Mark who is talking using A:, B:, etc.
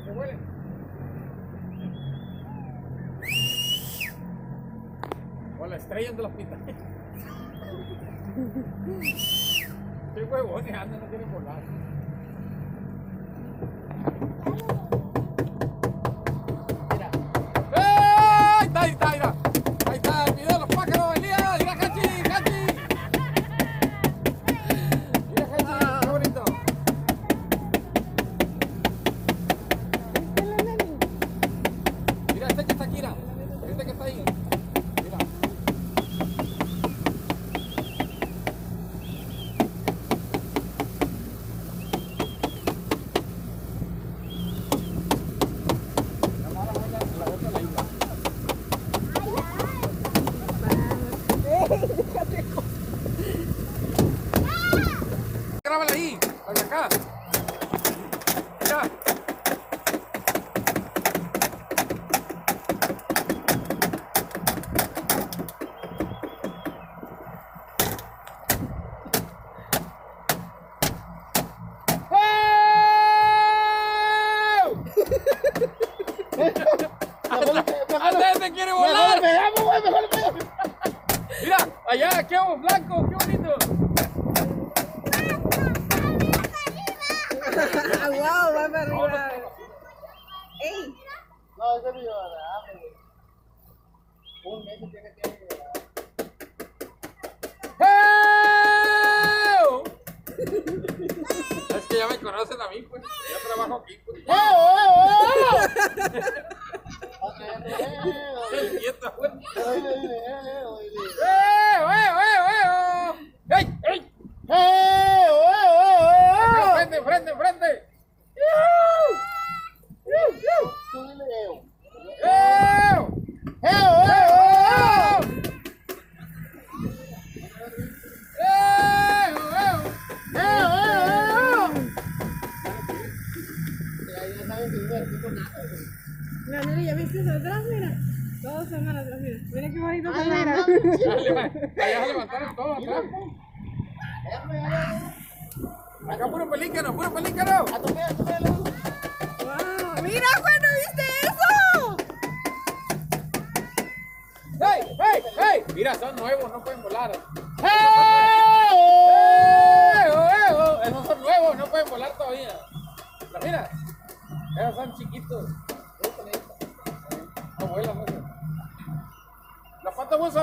A: que huelen. O la estrellan de los pitayos. Qué huevones andan, no quieren volar. Mira. ¡Ahí está, ahí está, mira! Ahí está el video de los pájaros del día. Mira, Hachi, Hachi. Mira, Hachi, qué bonito. Mira, este que está aquí, mira. Este que está ahí. Mira. Grábala ahí, acá. Ya. ¡Hasta este quiere volar! Mira, allá, qué blanco, qué bonito.
B: ¡Wow! Va para arriba. ¡Ey!
C: No, ese video de hambre. Un mes tiene que llegar.
A: Es que ya me conocen a mí, pues. Yo trabajo aquí, pues. Quieto, pues. ¡Ey! ¡Ey! ¡Frente, frente, frente!
B: No, no, ¿ya viste eso atrás? Mira. Todos son malos atrás, mira. Mira qué bonito se mira.
A: Allá se levantaron todos atrás. Acá puro pelícano, puro pelícano.
B: ¡Wow! ¡Mira, Juan! ¿No viste eso?
A: ¡Hey, hey, hey! Mira, son nuevos, no pueden volar. Esos son nuevos, no pueden volar todavía. Pero mira, esos son chiquitos. No vuelan, no. Las patas